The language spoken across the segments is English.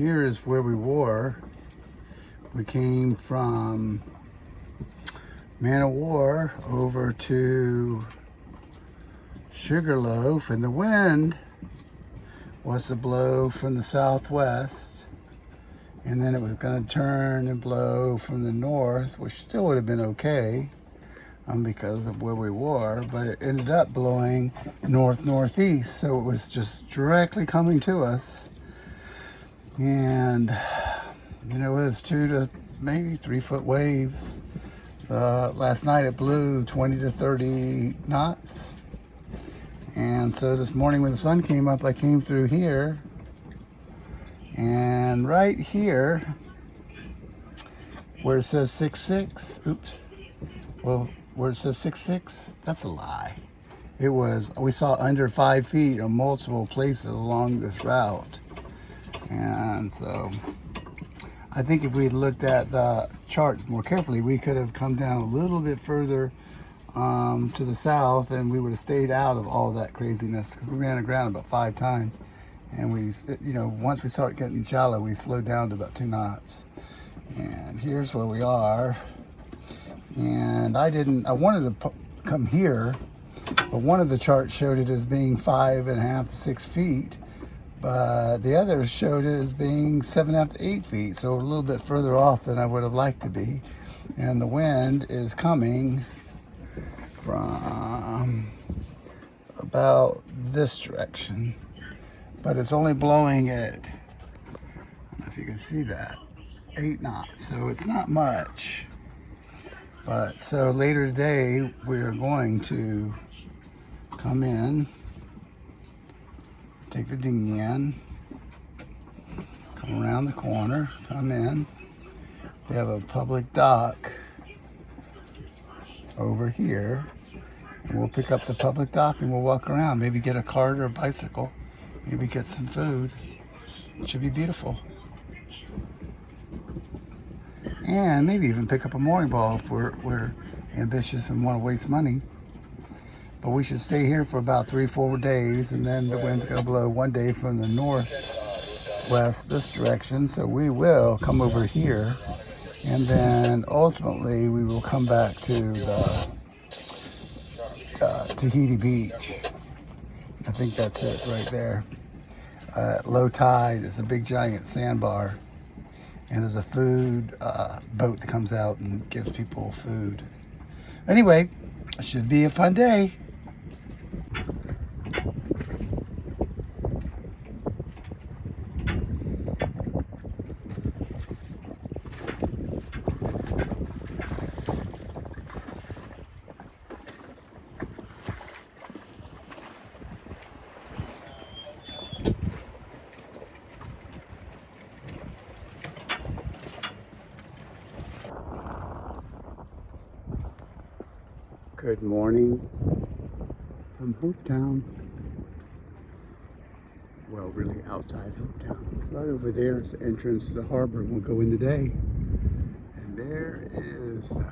here is where we were. We came from Man of War over to Sugarloaf, and the wind was to blow from the southwest, and then it was going to turn and blow from the north, which still would have been okay because of where we were, but it ended up blowing northeast, so it was just directly coming to us. And you know, it was 2 to maybe 3 foot waves. Last night it blew 20 to 30 knots. And so this morning when the sun came up, I came through here. And right here, where it says 6'6", oops. Well, where it says 6'6", that's a lie. It was, we saw under 5 feet in multiple places along this route. And so I think if we had looked at the charts more carefully, we could have come down a little bit further to the south, and we would have stayed out of all that craziness, because we ran aground about 5 times. And we, you know, once we started getting shallow, we slowed down to about 2 knots. And here's where we are. And I wanted to come here, but one of the charts showed it as being 5.5 to 6 feet, but the others showed it as being 7.5 to 8 feet, so a little bit further off than I would have liked to be. And the wind is coming from about this direction, but it's only blowing at, I don't know if you can see that, 8 knots, so it's not much. But so later today, we're going to come in, take the dinghy in, come around the corner, come in. They have a public dock over here, and we'll pick up the public dock and we'll walk around, maybe get a cart or a bicycle, maybe get some food. It should be beautiful. And maybe even pick up a mooring ball if we're ambitious and want to waste money. But we should stay here for about 3-4 days, and then the wind's going to blow one day from the northwest this direction, so we will come over here, and then ultimately we will come back to the Tahiti Beach. I think that's it right there. Low tide is a big giant sandbar, and there's a food boat that comes out and gives people food. Anyway, it should be a fun day. Good morning from Hopetown. Well, really outside Hopetown. Right over there is the entrance to the harbor. We'll go in today. And there is the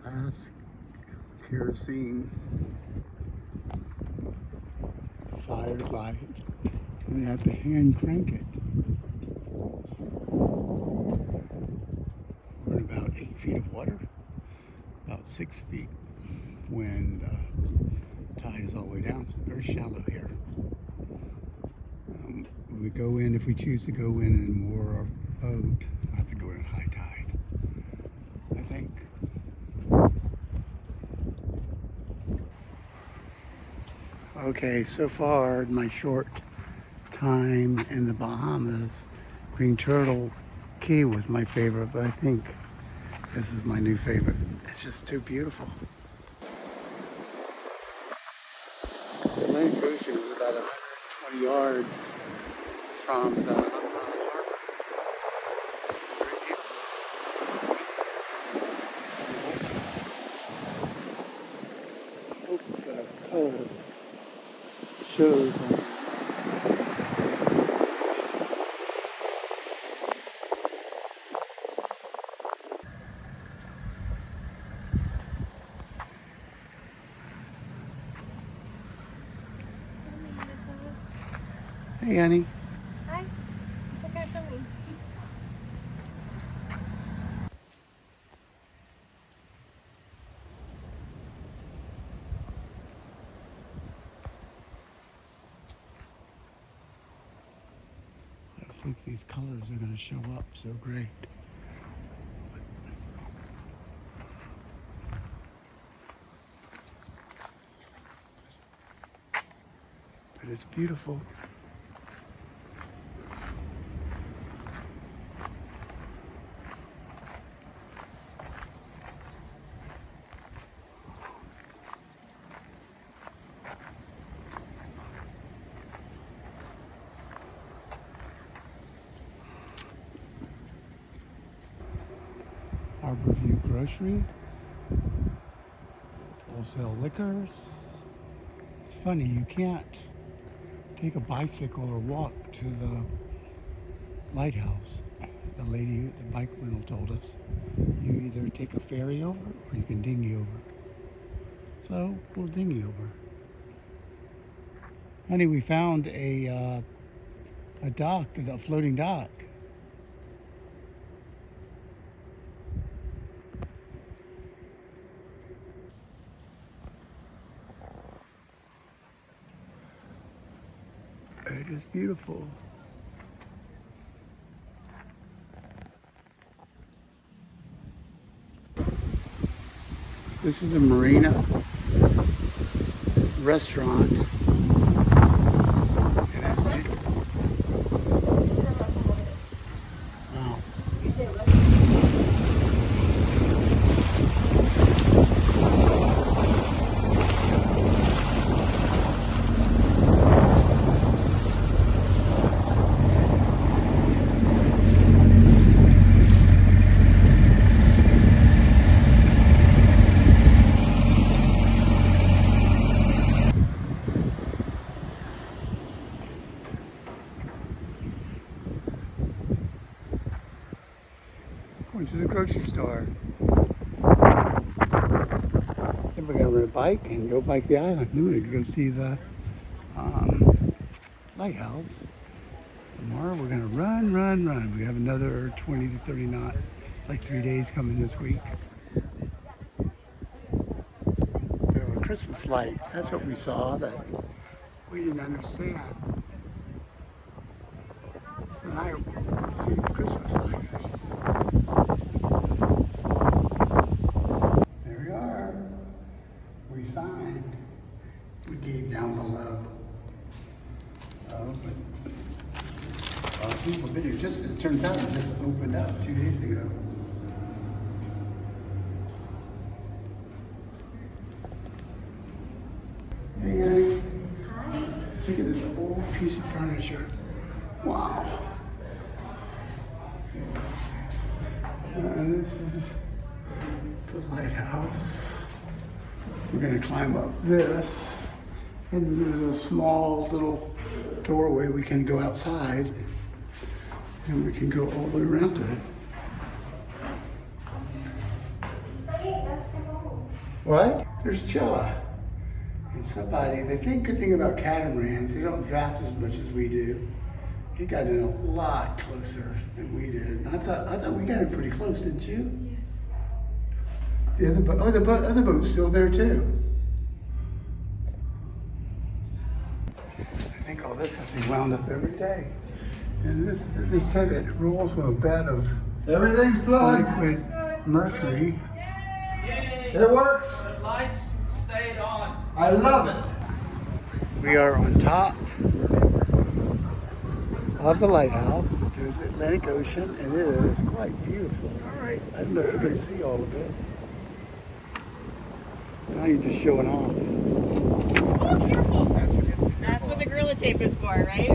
last kerosene firelight. And they have to hand crank it. We're in about 8 feet of water. About 6 feet when the tide is all the way down. It's very shallow here. When we go in, if we choose to go in and moor our boat, I have to go in at high tide, I think. Okay, so far in my short time in the Bahamas, Green Turtle Key was my favorite, but I think this is my new favorite. It's just too beautiful. The Atlantic Ocean is about 120 yards from the harbor. It's very beautiful. I hope the color shows. Hey, Annie. Hi. not coming. I think these colors are going to show up so great. But it's beautiful. Harborview Grocery, wholesale liquors. It's funny, you can't take a bicycle or walk to the lighthouse. The lady at the bike rental told us you either take a ferry over or you can dinghy over. So we'll dinghy over. Honey, we found a dock, a floating dock. It is beautiful. This is a marina restaurant. And it's beautiful. Wow. Going to the grocery store. Then we're gonna rent a bike and go bike the island. Then we're gonna go see the lighthouse. Tomorrow we're gonna run. We have another 20 to 30 knots, like 3 days coming this week. There were Christmas lights. That's what we saw that we didn't understand. Tonight we'll see the Christmas lights. There we are. We signed. We gave down below. So, but a lot of people have been here. Just, it turns out it just opened up 2 days ago. Hey, Annie. Hi. Look at this old piece of furniture. Wow. And this is the lighthouse. We're going to climb up this. And there's a small little doorway we can go outside. And we can go all the way around to it. Hey, that's the boat. What? There's Chilla. And somebody, the good thing about catamarans, they don't draft as much as we do. He got in a lot closer than we did. I thought we got in pretty close, didn't you? Yes. The other boat, the other boat's still there too. I think all this has to be wound up every day. And this is, they said it rolls on a bed of Everything's plugged. liquid mercury. It works. The lights stayed on. I love it. We are on top of the lighthouse. There's the Atlantic Ocean, and it is quite beautiful. All right, I don't know if you're going to see all of it. Now you're just showing off. Oh, beautiful. That's That's what the Gorilla Tape is for, right?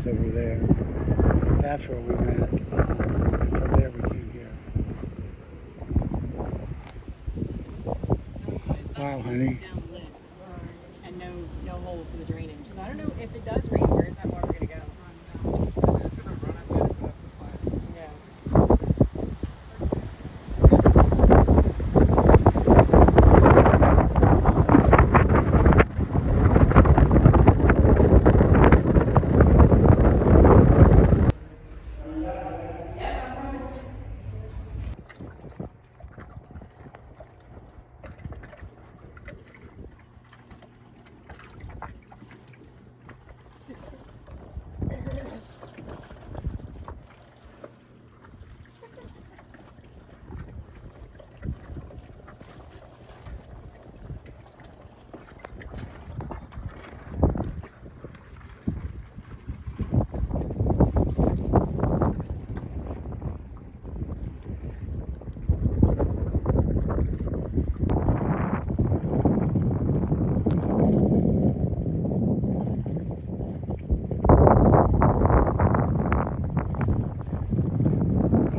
over there. That's where we went. And from there we came here. Wow, honey. Down the list. And no hole for the drainage. So I don't know if it does rain, where is that water gonna go? Yeah.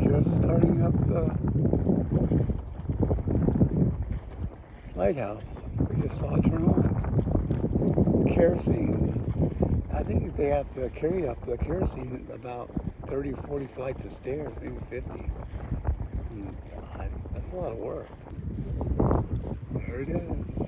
Just starting up the lighthouse. We just saw it turn on. Kerosene. I think they have to carry up the kerosene about 30 or 40 flights of stairs, maybe 50. That's a lot of work. There it is.